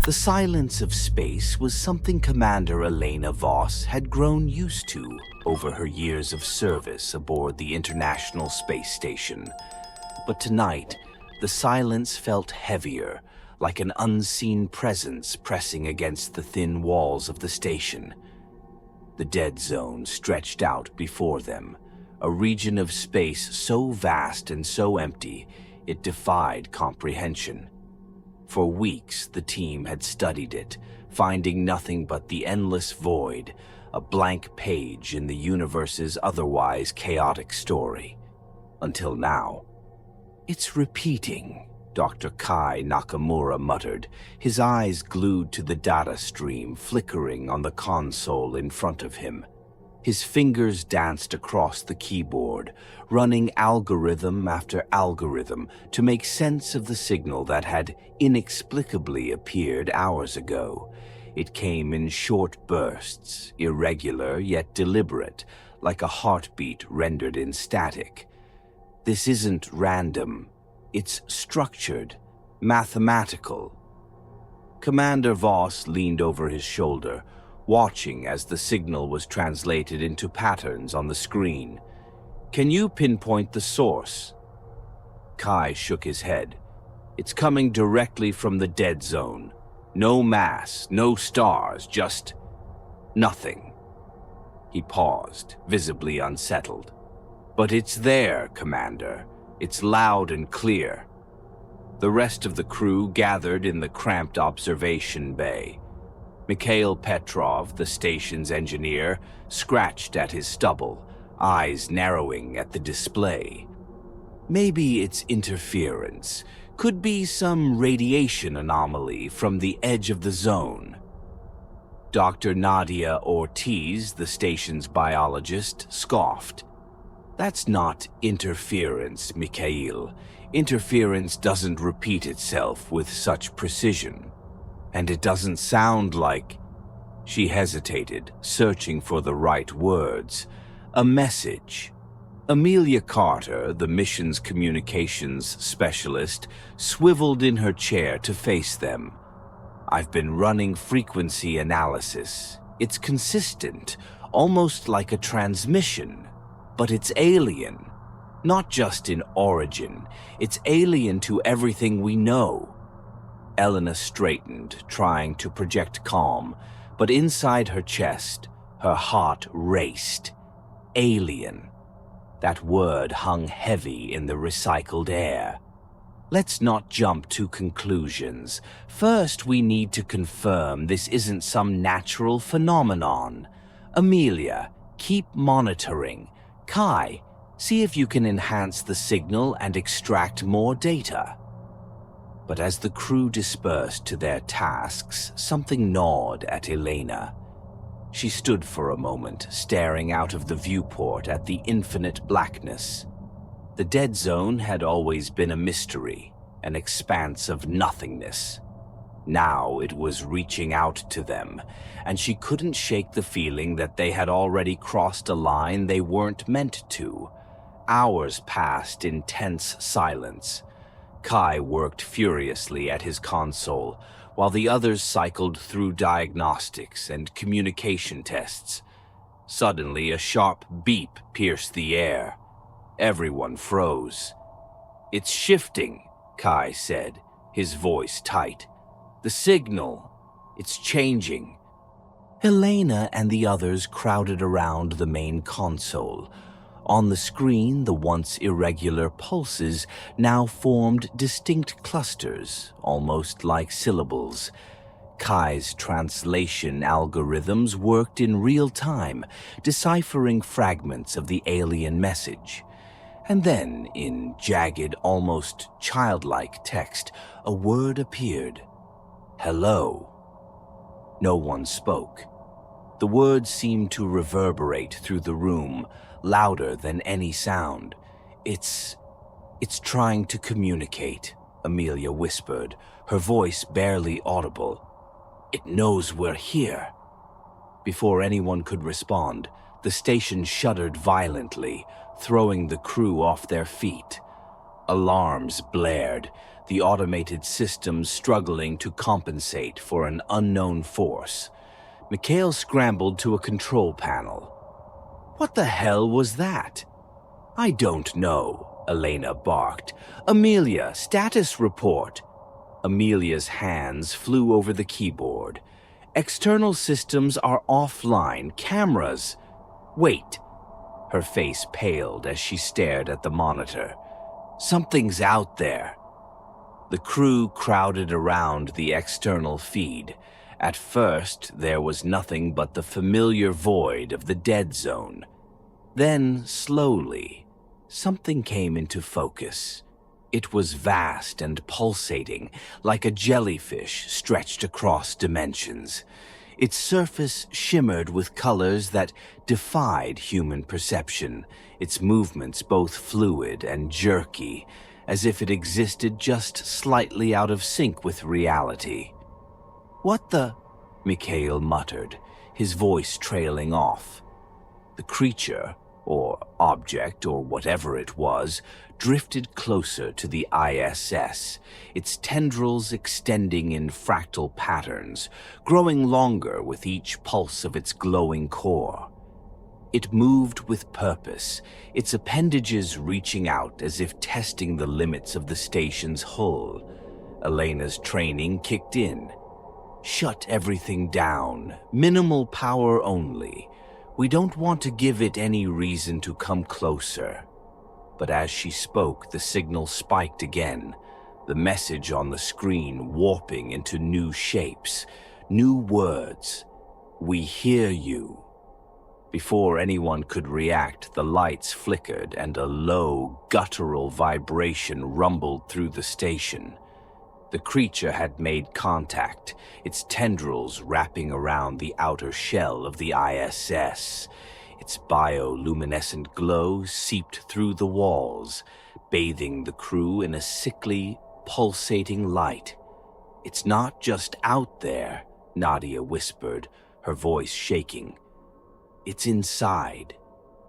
The silence of space was something Commander Elena Voss had grown used to over her years of service aboard the International Space Station. But tonight, the silence felt heavier, like an unseen presence pressing against the thin walls of the station. The dead zone stretched out before them, a region of space so vast and so empty it defied comprehension. For weeks, the team had studied it, finding nothing but the endless void, a blank page in the universe's otherwise chaotic story. Until now. "It's repeating," Dr. Kai Nakamura muttered, his eyes glued to the data stream flickering on the console in front of him. His fingers danced across the keyboard, running algorithm after algorithm to make sense of the signal that had inexplicably appeared hours ago. It came in short bursts, irregular yet deliberate, like a heartbeat rendered in static. This isn't random. It's structured, mathematical. Commander Voss leaned over his shoulder, watching as the signal was translated into patterns on the screen. "Can you pinpoint the source?" Kai shook his head. "It's coming directly from the dead zone. No mass, no stars, just nothing." He paused, visibly unsettled. "But it's there, Commander. It's loud and clear." The rest of the crew gathered in the cramped observation bay. Mikhail Petrov, the station's engineer, scratched at his stubble, eyes narrowing at the display. "Maybe it's interference. Could be some radiation anomaly from the edge of the zone." Dr. Nadia Ortiz, the station's biologist, scoffed. "That's not interference, Mikhail. Interference doesn't repeat itself with such precision. And it doesn't sound like—" She hesitated, searching for the right words. "A message." Amelia Carter, the mission's communications specialist, swiveled in her chair to face them. "I've been running frequency analysis. It's consistent, almost like a transmission. But it's alien. Not just in origin. It's alien to everything we know." Elena straightened, trying to project calm, but inside her chest, her heart raced. Alien. That word hung heavy in the recycled air. "Let's not jump to conclusions. First, we need to confirm this isn't some natural phenomenon. Amelia, keep monitoring. Kai, see if you can enhance the signal and extract more data." But as the crew dispersed to their tasks, something gnawed at Elena. She stood for a moment, staring out of the viewport at the infinite blackness. The dead zone had always been a mystery, an expanse of nothingness. Now it was reaching out to them, and she couldn't shake the feeling that they had already crossed a line they weren't meant to. Hours passed in tense silence. Kai worked furiously at his console, while the others cycled through diagnostics and communication tests. Suddenly, a sharp beep pierced the air. Everyone froze. "It's shifting," Kai said, his voice tight. "The signal, it's changing." Helena and the others crowded around the main console. On the screen, the once irregular pulses now formed distinct clusters, almost like syllables. Kai's translation algorithms worked in real time, deciphering fragments of the alien message. And then, in jagged, almost childlike text, a word appeared. "Hello." No one spoke. The words seemed to reverberate through the room, louder than any sound. It's trying to communicate," Amelia whispered, her voice barely audible. "It knows we're here." Before anyone could respond, the station shuddered violently, throwing the crew off their feet. Alarms blared, the automated systems struggling to compensate for an unknown force. Mikhail scrambled to a control panel. What the hell was that? I don't know, Elena barked. Amelia, status report. Amelia's hands flew over the keyboard. External systems are offline. Cameras. Wait. Her face paled as she stared at the monitor. Something's out there. The crew crowded around the external feed. At first, there was nothing but the familiar void of the dead zone. Then, slowly, something came into focus. It was vast and pulsating, like a jellyfish stretched across dimensions. Its surface shimmered with colors that defied human perception, its movements both fluid and jerky, as if it existed just slightly out of sync with reality. "What the?" Mikhail muttered, his voice trailing off. The creature, or object, or whatever it was, drifted closer to the ISS, its tendrils extending in fractal patterns, growing longer with each pulse of its glowing core. It moved with purpose, its appendages reaching out as if testing the limits of the station's hull. Elena's training kicked in. Shut everything down, minimal power only. We don't want to give it any reason to come closer. But as she spoke, the signal spiked again, the message on the screen warping into new shapes, new words. "We hear you." Before anyone could react, the lights flickered and a low, guttural vibration rumbled through the station. The creature had made contact, its tendrils wrapping around the outer shell of the ISS. Its bioluminescent glow seeped through the walls, bathing the crew in a sickly, pulsating light. "It's not just out there," Nadia whispered, her voice shaking. "It's inside.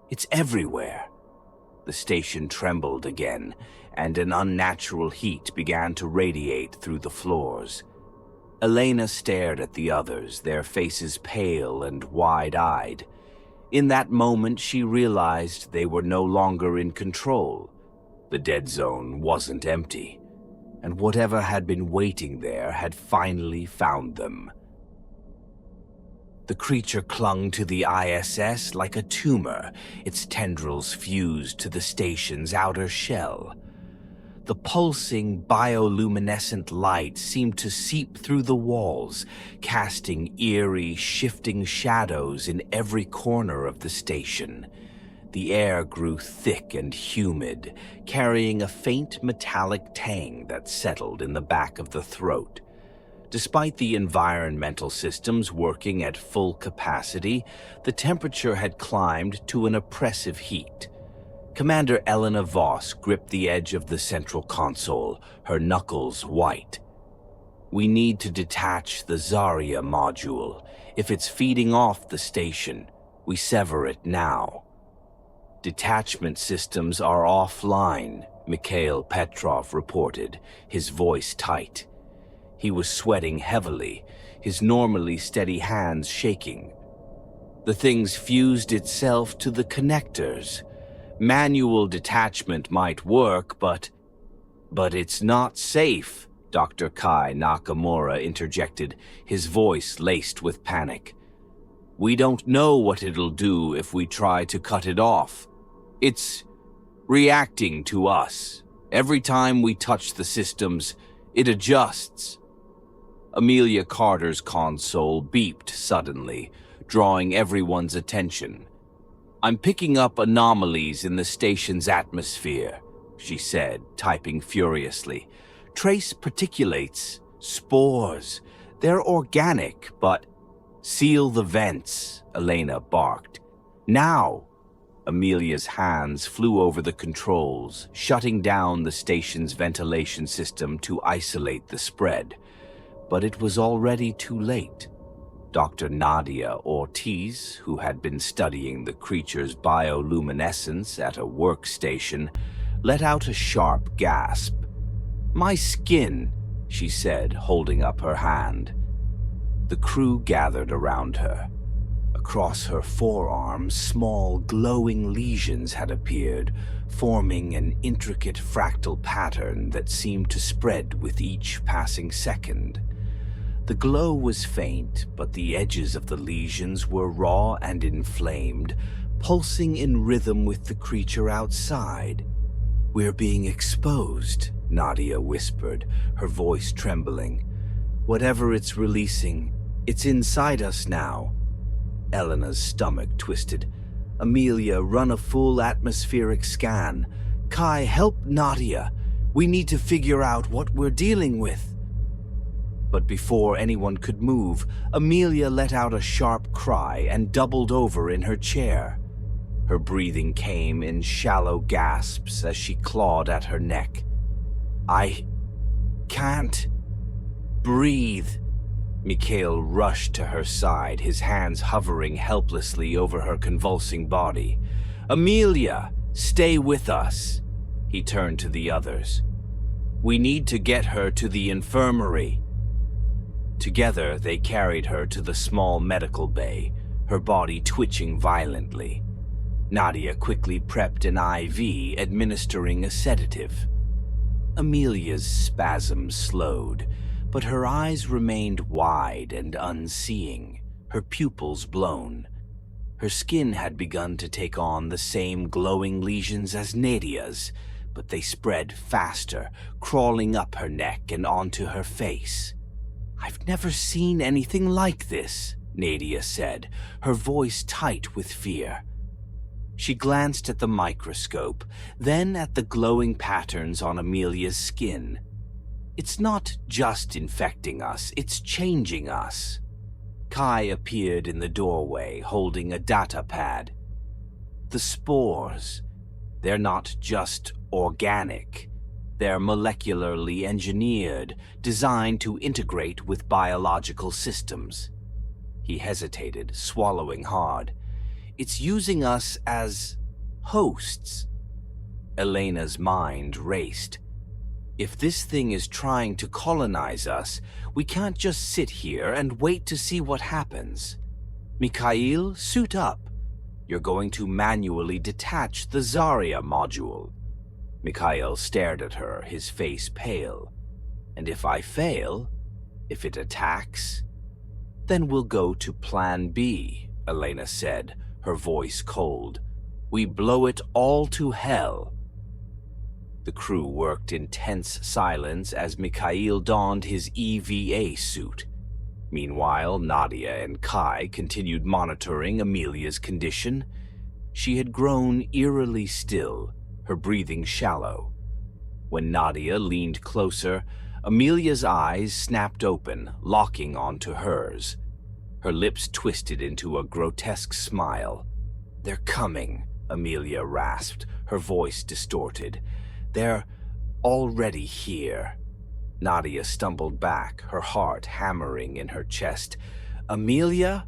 It's everywhere." The station trembled again, and an unnatural heat began to radiate through the floors. Elena stared at the others, their faces pale and wide-eyed. In that moment, she realized they were no longer in control. The dead zone wasn't empty, and whatever had been waiting there had finally found them. The creature clung to the ISS like a tumor, its tendrils fused to the station's outer shell. The pulsing bioluminescent light seemed to seep through the walls, casting eerie, shifting shadows in every corner of the station. The air grew thick and humid, carrying a faint metallic tang that settled in the back of the throat. Despite the environmental systems working at full capacity, the temperature had climbed to an oppressive heat. Commander Elena Voss gripped the edge of the central console, her knuckles white. "We need to detach the Zarya module. If it's feeding off the station, we sever it now." "Detachment systems are offline," Mikhail Petrov reported, his voice tight. He was sweating heavily, his normally steady hands shaking. The thing's fused itself to the connectors. Manual detachment might work, but it's not safe, Dr. Kai Nakamura interjected, his voice laced with panic. "We don't know what it'll do if we try to cut it off. It's reacting to us. Every time we touch the systems, it adjusts." Amelia Carter's console beeped suddenly, drawing everyone's attention. "I'm picking up anomalies in the station's atmosphere," she said, typing furiously. "Trace particulates, spores. They're organic, but—" "Seal the vents," Elena barked. "Now!" Amelia's hands flew over the controls, shutting down the station's ventilation system to isolate the spread. But it was already too late. Dr. Nadia Ortiz, who had been studying the creature's bioluminescence at a workstation, let out a sharp gasp. "My skin," she said, holding up her hand. The crew gathered around her. Across her forearms, small, glowing lesions had appeared, forming an intricate fractal pattern that seemed to spread with each passing second. The glow was faint, but the edges of the lesions were raw and inflamed, pulsing in rhythm with the creature outside. "We're being exposed," Nadia whispered, her voice trembling. "Whatever it's releasing, it's inside us now." Elena's stomach twisted. "Amelia, run a full atmospheric scan. Kai, help Nadia. We need to figure out what we're dealing with." But before anyone could move, Amelia let out a sharp cry and doubled over in her chair. Her breathing came in shallow gasps as she clawed at her neck. "I can't breathe." Mikhail rushed to her side, his hands hovering helplessly over her convulsing body. "Amelia, stay with us." He turned to the others. "We need to get her to the infirmary." Together, they carried her to the small medical bay, her body twitching violently. Nadia quickly prepped an IV, administering a sedative. Amelia's spasms slowed, but her eyes remained wide and unseeing, her pupils blown. Her skin had begun to take on the same glowing lesions as Nadia's, but they spread faster, crawling up her neck and onto her face. "I've never seen anything like this," Nadia said, her voice tight with fear. She glanced at the microscope, then at the glowing patterns on Amelia's skin. "It's not just infecting us, it's changing us." Kai appeared in the doorway, holding a data pad. "The spores, they're not just organic. They're molecularly engineered, designed to integrate with biological systems." He hesitated, swallowing hard. "It's using us as hosts." Elena's mind raced. "If this thing is trying to colonize us, we can't just sit here and wait to see what happens. Mikhail, suit up. You're going to manually detach the Zarya module." Mikhail stared at her, his face pale. "And if I fail, if it attacks, then we'll go to Plan B," Elena said, her voice cold. "We blow it all to hell." The crew worked in tense silence as Mikhail donned his EVA suit. Meanwhile, Nadia and Kai continued monitoring Amelia's condition. She had grown eerily still, her breathing shallow. When Nadia leaned closer, Amelia's eyes snapped open, locking onto hers. Her lips twisted into a grotesque smile. "They're coming," Amelia rasped, her voice distorted. "They're already here." Nadia stumbled back, her heart hammering in her chest. "Amelia?"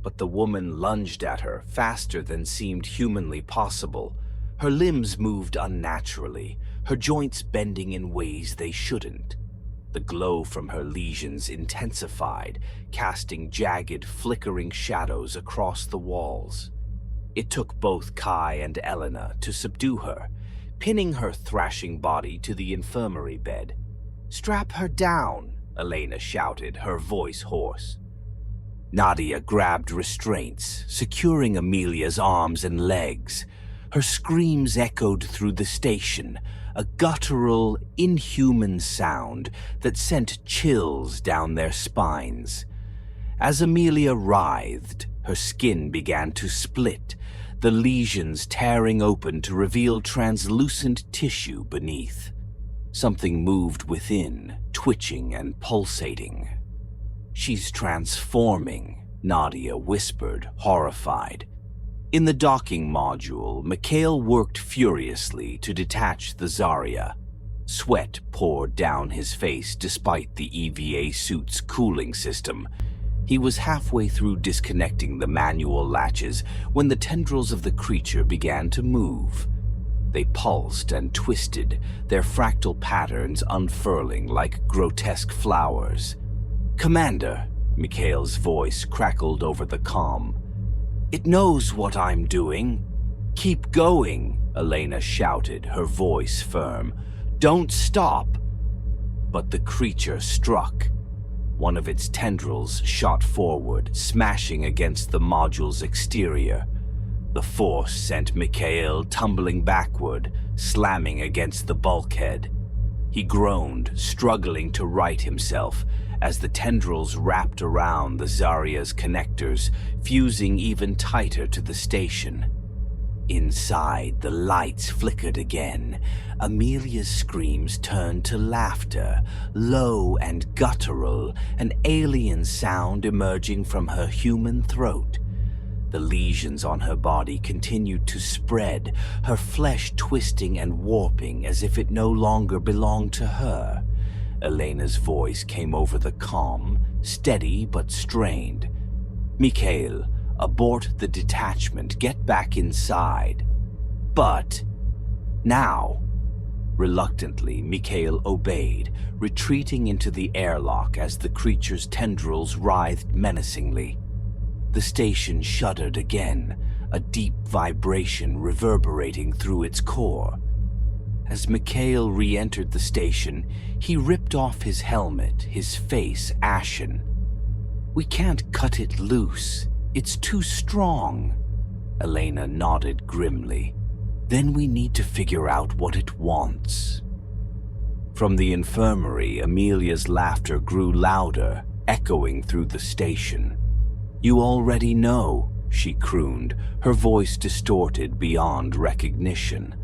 But the woman lunged at her, faster than seemed humanly possible. Her limbs moved unnaturally, her joints bending in ways they shouldn't. The glow from her lesions intensified, casting jagged, flickering shadows across the walls. It took both Kai and Elena to subdue her, pinning her thrashing body to the infirmary bed. "Strap her down," Elena shouted, her voice hoarse. Nadia grabbed restraints, securing Amelia's arms and legs. Her screams echoed through the station, a guttural, inhuman sound that sent chills down their spines. As Amelia writhed, her skin began to split, the lesions tearing open to reveal translucent tissue beneath. Something moved within, twitching and pulsating. "She's transforming," Nadia whispered, horrified. In the docking module, Mikhail worked furiously to detach the Zarya. Sweat poured down his face despite the EVA suit's cooling system. He was halfway through disconnecting the manual latches when the tendrils of the creature began to move. They pulsed and twisted, their fractal patterns unfurling like grotesque flowers. "Commander," Mikhail's voice crackled over the comm. "It knows what I'm doing." "Keep going," Elena shouted, her voice firm. "Don't stop." But the creature struck. One of its tendrils shot forward, smashing against the module's exterior. The force sent Mikhail tumbling backward, slamming against the bulkhead. He groaned, struggling to right himself, as the tendrils wrapped around the Zarya's connectors, fusing even tighter to the station. Inside, the lights flickered again. Amelia's screams turned to laughter, low and guttural, an alien sound emerging from her human throat. The lesions on her body continued to spread, her flesh twisting and warping as if it no longer belonged to her. Elena's voice came over the comm, steady but strained. "Mikhail, abort the detachment, get back inside." "But now." Reluctantly, Mikhail obeyed, retreating into the airlock as the creature's tendrils writhed menacingly. The station shuddered again, a deep vibration reverberating through its core. As Mikhail re-entered the station, he ripped off his helmet, his face ashen. "We can't cut it loose. It's too strong." Elena nodded grimly. "Then we need to figure out what it wants." From the infirmary, Amelia's laughter grew louder, echoing through the station. "You already know," she crooned, her voice distorted beyond recognition.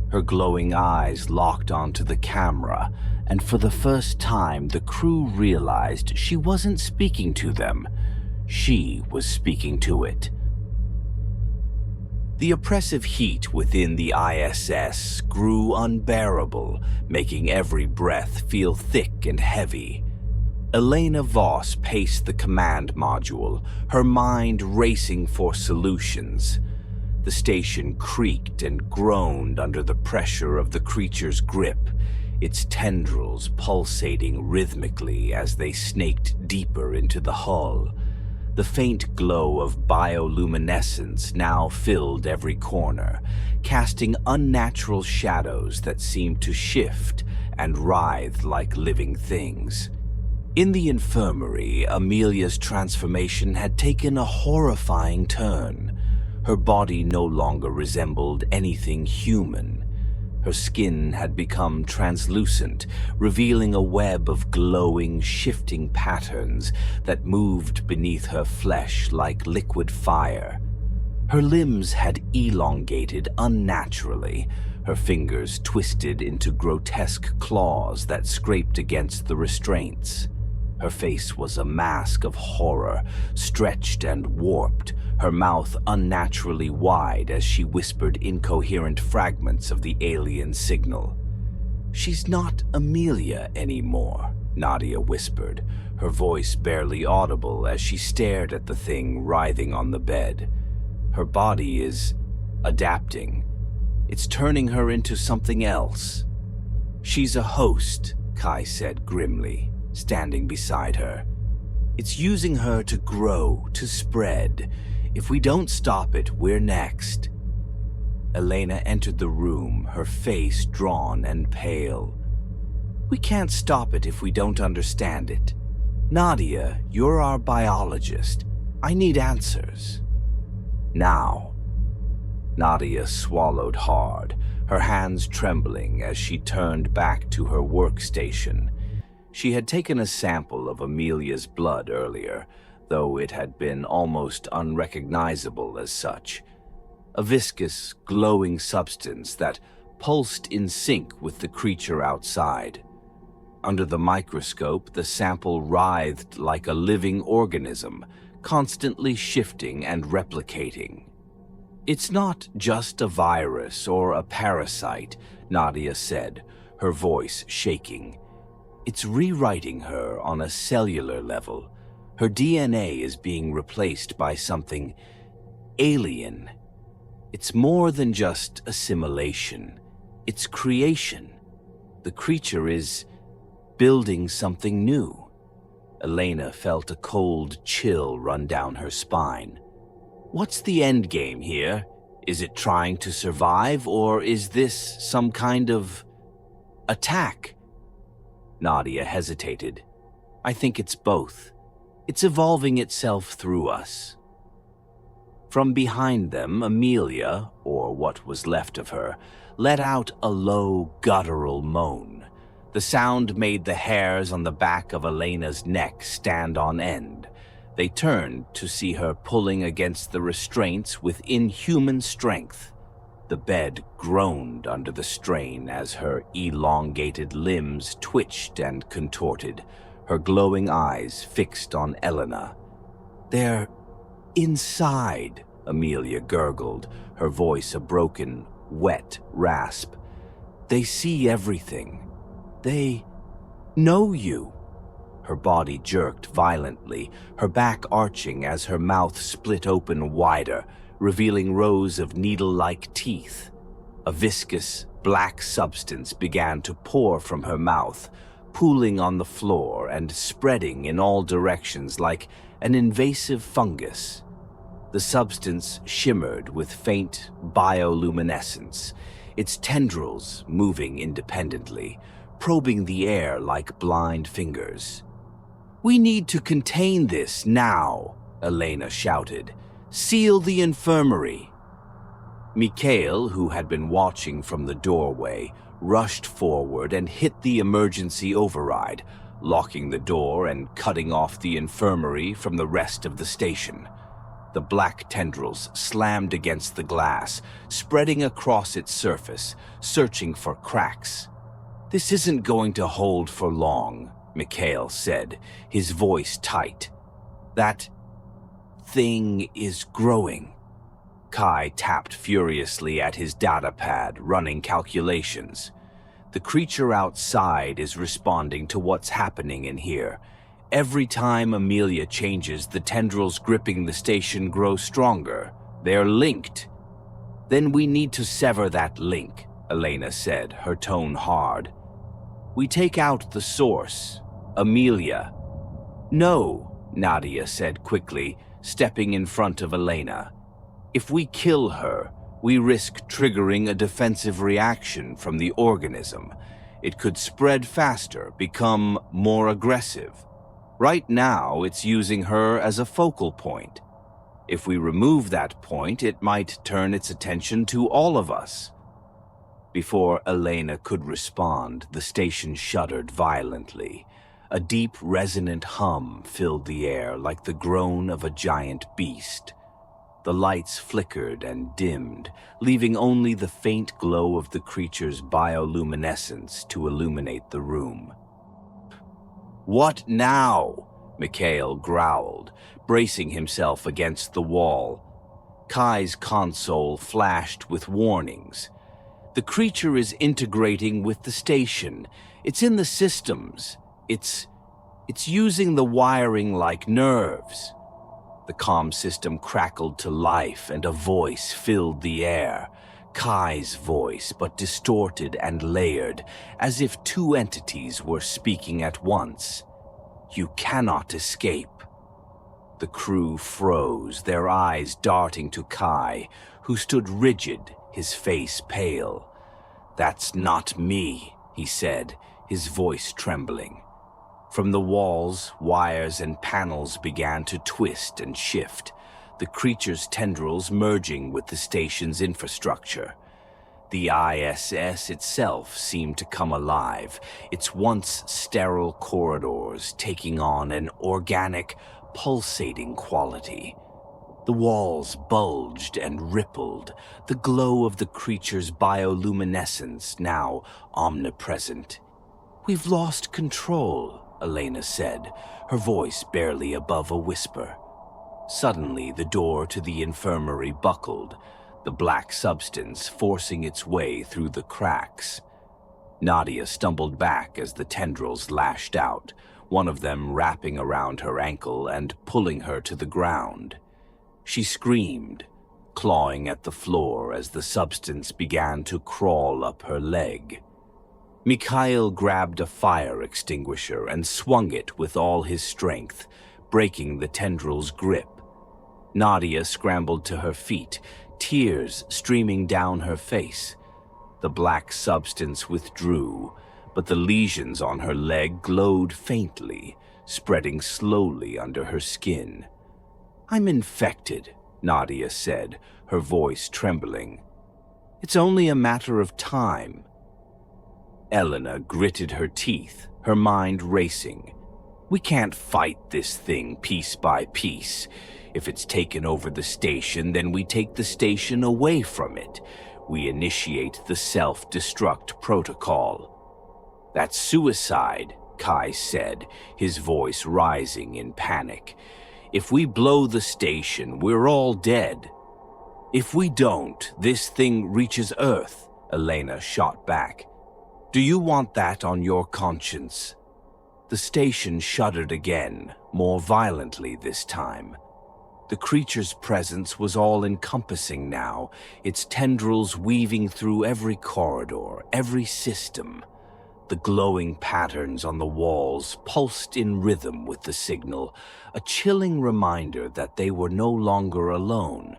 Her glowing eyes locked onto the camera, and for the first time the crew realized she wasn't speaking to them. She was speaking to it. The oppressive heat within the ISS grew unbearable, making every breath feel thick and heavy. Elena Voss paced the command module, her mind racing for solutions. The station creaked and groaned under the pressure of the creature's grip, its tendrils pulsating rhythmically as they snaked deeper into the hull. The faint glow of bioluminescence now filled every corner, casting unnatural shadows that seemed to shift and writhe like living things. In the infirmary, Amelia's transformation had taken a horrifying turn. Her body no longer resembled anything human. Her skin had become translucent, revealing a web of glowing, shifting patterns that moved beneath her flesh like liquid fire. Her limbs had elongated unnaturally, her fingers twisted into grotesque claws that scraped against the restraints. Her face was a mask of horror, stretched and warped, her mouth unnaturally wide as she whispered incoherent fragments of the alien signal. "She's not Amelia anymore," Nadia whispered, her voice barely audible as she stared at the thing writhing on the bed. "Her body is adapting. It's turning her into something else." "She's a host," Kai said grimly, standing beside her. "It's using her to grow, to spread. If we don't stop it, we're next." Elena entered the room, her face drawn and pale. "We can't stop it if we don't understand it. Nadia, you're our biologist. I need answers. Now." Nadia swallowed hard, her hands trembling as she turned back to her workstation. She had taken a sample of Amelia's blood earlier, though it had been almost unrecognizable as such. A viscous, glowing substance that pulsed in sync with the creature outside. Under the microscope, the sample writhed like a living organism, constantly shifting and replicating. "It's not just a virus or a parasite," Nadia said, her voice shaking. "It's rewriting her on a cellular level. Her DNA is being replaced by something alien." It's more than just assimilation. It's creation. The creature is building something new. Elena felt a cold chill run down her spine. What's the end game here? Is it trying to survive, or is this some kind of attack? Nadia hesitated. I think it's both. It's evolving itself through us. From behind them, Amelia, or what was left of her, let out a low, guttural moan. The sound made the hairs on the back of Elena's neck stand on end. They turned to see her pulling against the restraints with inhuman strength. The bed groaned under the strain as her elongated limbs twitched and contorted, her glowing eyes fixed on Elena. "They're inside," Amelia gurgled, her voice a broken, wet rasp. "They see everything. They know you." Her body jerked violently, her back arching as her mouth split open wider, revealing rows of needle-like teeth. A viscous, black substance began to pour from her mouth, pooling on the floor and spreading in all directions like an invasive fungus. The substance shimmered with faint bioluminescence, its tendrils moving independently, probing the air like blind fingers. "We need to contain this now," Elena shouted. "Seal the infirmary." Mikhail, who had been watching from the doorway, rushed forward and hit the emergency override, locking the door and cutting off the infirmary from the rest of the station. The black tendrils slammed against the glass, spreading across its surface, searching for cracks. "This isn't going to hold for long," Mikhail said, his voice tight. "That thing is growing." Kai tapped furiously at his data pad, running calculations. "The creature outside is responding to what's happening in here. Every time Amelia changes, the tendrils gripping the station grow stronger. They're linked." "Then we need to sever that link," Elena said, her tone hard. "We take out the source, Amelia." "No," Nadia said quickly, stepping in front of Elena. "If we kill her, we risk triggering a defensive reaction from the organism. It could spread faster, become more aggressive. Right now, it's using her as a focal point. If we remove that point, it might turn its attention to all of us." Before Elena could respond, the station shuddered violently. A deep, resonant hum filled the air like the groan of a giant beast. The lights flickered and dimmed, leaving only the faint glow of the creature's bioluminescence to illuminate the room. "What now?" Mikhail growled, bracing himself against the wall. Kai's console flashed with warnings. "The creature is integrating with the station. It's in the systems. It's using the wiring like nerves." The comm system crackled to life and a voice filled the air. Kai's voice, but distorted and layered, as if two entities were speaking at once. "You cannot escape." The crew froze, their eyes darting to Kai, who stood rigid, his face pale. "That's not me," he said, his voice trembling. From the walls, wires and panels began to twist and shift, the creature's tendrils merging with the station's infrastructure. The ISS itself seemed to come alive, its once sterile corridors taking on an organic, pulsating quality. The walls bulged and rippled, the glow of the creature's bioluminescence now omnipresent. "We've lost control," Elena said, her voice barely above a whisper. Suddenly, the door to the infirmary buckled, the black substance forcing its way through the cracks. Nadia stumbled back as the tendrils lashed out, one of them wrapping around her ankle and pulling her to the ground. She screamed, clawing at the floor as the substance began to crawl up her leg. Mikhail grabbed a fire extinguisher and swung it with all his strength, breaking the tendril's grip. Nadia scrambled to her feet, tears streaming down her face. The black substance withdrew, but the lesions on her leg glowed faintly, spreading slowly under her skin. "I'm infected," Nadia said, her voice trembling. "It's only a matter of time." Elena gritted her teeth, her mind racing. "We can't fight this thing piece by piece. If it's taken over the station, then we take the station away from it. We initiate the self-destruct protocol." "That's suicide," Kai said, his voice rising in panic. "If we blow the station, we're all dead." "If we don't, this thing reaches Earth," Elena shot back. "Do you want that on your conscience?" The station shuddered again, more violently this time. The creature's presence was all-encompassing now, its tendrils weaving through every corridor, every system. The glowing patterns on the walls pulsed in rhythm with the signal, a chilling reminder that they were no longer alone.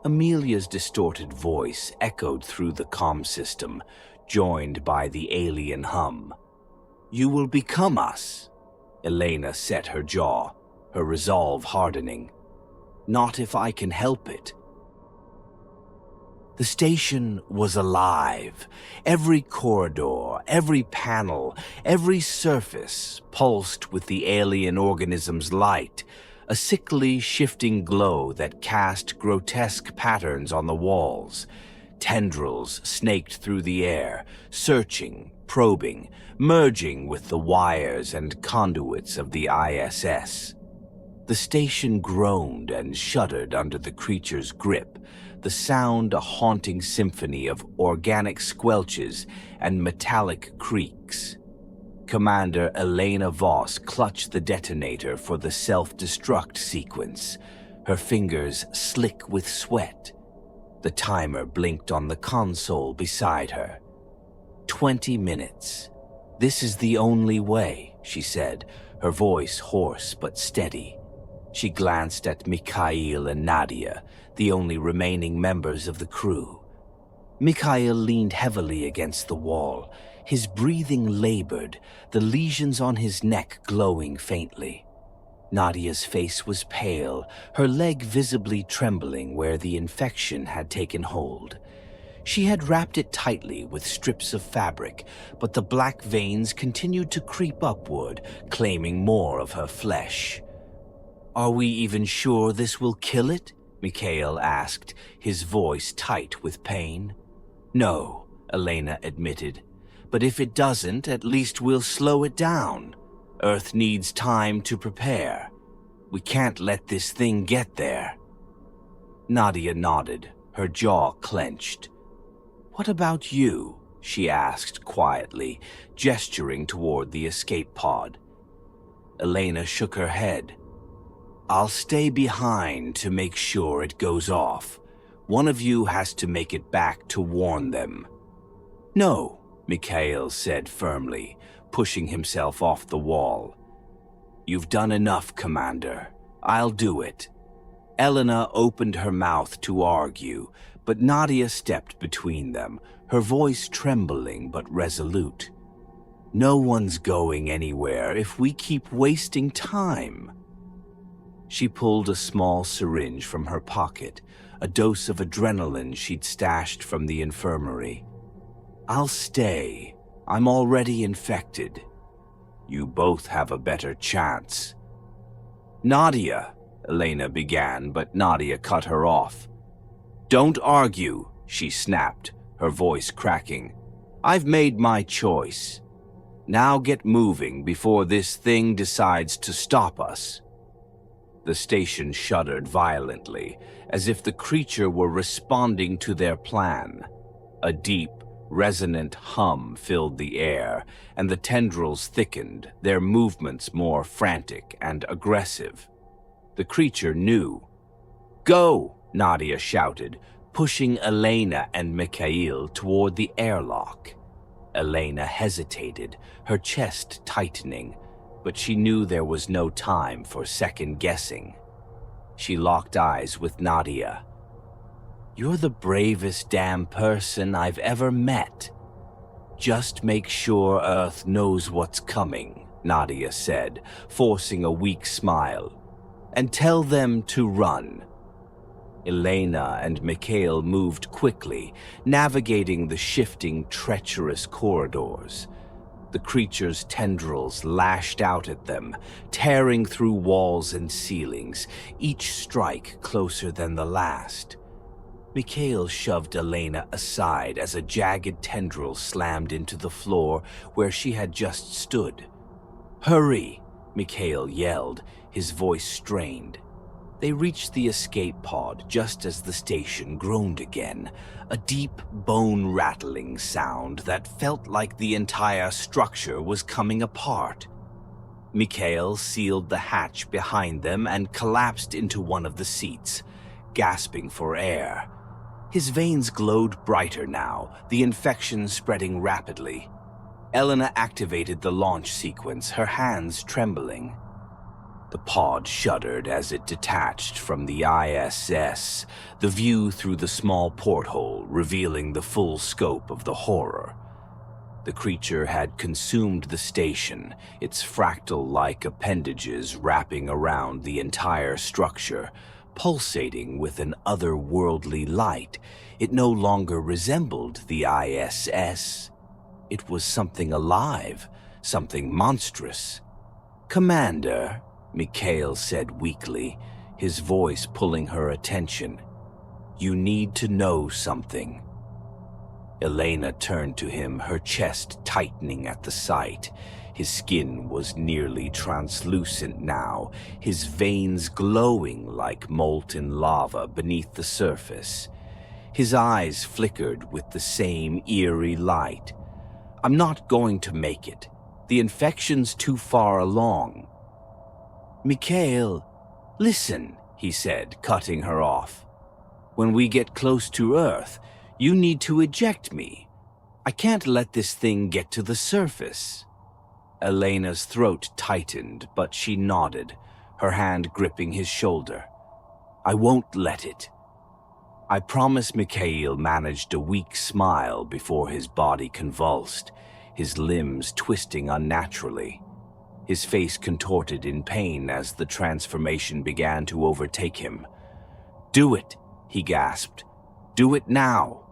Amelia's distorted voice echoed through the comm system, joined by the alien hum. "You will become us." Elena set her jaw, her resolve hardening. "Not if I can help it." The station was alive. Every corridor, every panel, every surface pulsed with the alien organism's light, a sickly, shifting glow that cast grotesque patterns on the walls. Tendrils snaked through the air, searching, probing, merging with the wires and conduits of the ISS. The station groaned and shuddered under the creature's grip, the sound a haunting symphony of organic squelches and metallic creaks. Commander Elena Voss clutched the detonator for the self-destruct sequence, her fingers slick with sweat. The timer blinked on the console beside her. 20 minutes. "This is the only way," she said, her voice hoarse but steady. She glanced at Mikhail and Nadia, the only remaining members of the crew. Mikhail leaned heavily against the wall, his breathing labored, the lesions on his neck glowing faintly. Nadia's face was pale, her leg visibly trembling where the infection had taken hold. She had wrapped it tightly with strips of fabric, but the black veins continued to creep upward, claiming more of her flesh. "Are we even sure this will kill it?" Mikhail asked, his voice tight with pain. "No," Elena admitted. "But if it doesn't, at least we'll slow it down. Earth needs time to prepare. We can't let this thing get there." Nadia nodded, her jaw clenched. "What about you?" she asked quietly, gesturing toward the escape pod. Elena shook her head. "I'll stay behind to make sure it goes off. One of you has to make it back to warn them." "No," Mikhail said firmly, pushing himself off the wall. "You've done enough, Commander. I'll do it." Elena opened her mouth to argue, but Nadia stepped between them, her voice trembling but resolute. "No one's going anywhere if we keep wasting time." She pulled a small syringe from her pocket, a dose of adrenaline she'd stashed from the infirmary. "I'll stay. I'm already infected." "You both have a better chance." "Nadia," Elena began, but Nadia cut her off. "Don't argue," she snapped, her voice cracking. "I've made my choice. Now get moving before this thing decides to stop us." The station shuddered violently, as if the creature were responding to their plan. A deep, resonant hum filled the air, and the tendrils thickened, their movements more frantic and aggressive. The creature knew. "Go!" Nadia shouted, pushing Elena and Mikhail toward the airlock. Elena hesitated, her chest tightening, but she knew there was no time for second-guessing. She locked eyes with Nadia. "You're the bravest damn person I've ever met. Just make sure Earth knows what's coming," Nadia said, forcing a weak smile. "And tell them to run." Elena and Mikhail moved quickly, navigating the shifting, treacherous corridors. The creature's tendrils lashed out at them, tearing through walls and ceilings, each strike closer than the last. Mikhail shoved Elena aside as a jagged tendril slammed into the floor where she had just stood. "Hurry!" Mikhail yelled, his voice strained. They reached the escape pod just as the station groaned again, a deep, bone-rattling sound that felt like the entire structure was coming apart. Mikhail sealed the hatch behind them and collapsed into one of the seats, gasping for air. His veins glowed brighter now, the infection spreading rapidly. Elena activated the launch sequence, her hands trembling. The pod shuddered as it detached from the ISS, the view through the small porthole revealing the full scope of the horror. The creature had consumed the station, its fractal-like appendages wrapping around the entire structure, pulsating with an otherworldly light. It no longer resembled the ISS. It was something alive, something monstrous. "Commander," Mikhail said weakly, his voice pulling her attention. "You need to know something." Elena turned to him, her chest tightening at the sight. His skin was nearly translucent now, his veins glowing like molten lava beneath the surface. His eyes flickered with the same eerie light. "I'm not going to make it. The infection's too far along." "Mikhail, listen," he said, cutting her off. "When we get close to Earth, you need to eject me. I can't let this thing get to the surface." Elena's throat tightened, but she nodded, her hand gripping his shoulder. "I won't let it." "I promise." Mikhail managed a weak smile before his body convulsed, his limbs twisting unnaturally. His face contorted in pain as the transformation began to overtake him. "Do it," he gasped. "Do it now."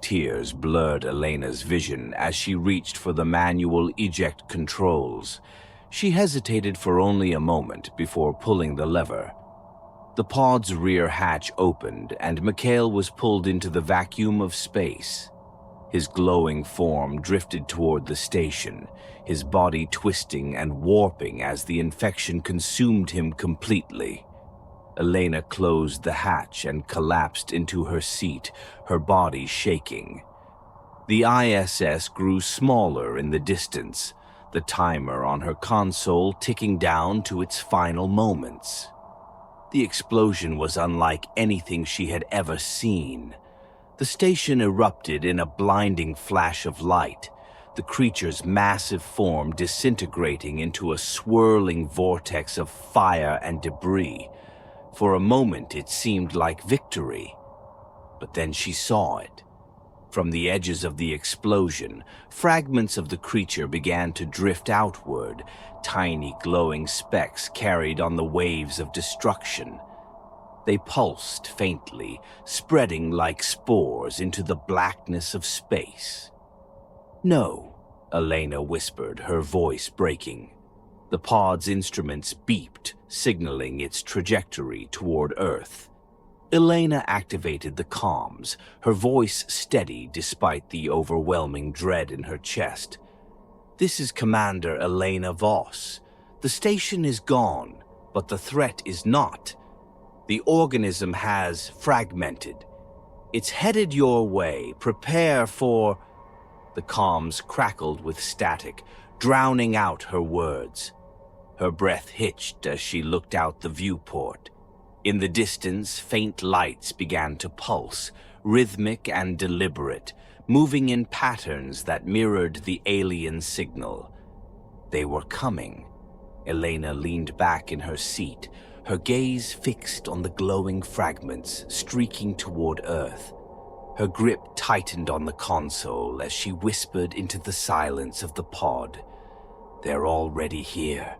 Tears blurred Elena's vision as she reached for the manual eject controls. She hesitated for only a moment before pulling the lever. The pod's rear hatch opened, and Mikhail was pulled into the vacuum of space. His glowing form drifted toward the station, his body twisting and warping as the infection consumed him completely. Elena closed the hatch and collapsed into her seat, her body shaking. The ISS grew smaller in the distance, the timer on her console ticking down to its final moments. The explosion was unlike anything she had ever seen. The station erupted in a blinding flash of light, the creature's massive form disintegrating into a swirling vortex of fire and debris. For a moment it seemed like victory, but then she saw it. From the edges of the explosion, fragments of the creature began to drift outward, tiny glowing specks carried on the waves of destruction. They pulsed faintly, spreading like spores into the blackness of space. "No," Elena whispered, her voice breaking. The pod's instruments beeped, signaling its trajectory toward Earth. Elena activated the comms, her voice steady despite the overwhelming dread in her chest. "This is Commander Elena Voss. The station is gone, but the threat is not. The organism has fragmented. It's headed your way. Prepare for..." The comms crackled with static, drowning out her words. Her breath hitched as she looked out the viewport. In the distance, faint lights began to pulse, rhythmic and deliberate, moving in patterns that mirrored the alien signal. They were coming. Elena leaned back in her seat, her gaze fixed on the glowing fragments streaking toward Earth. Her grip tightened on the console as she whispered into the silence of the pod. "They're already here.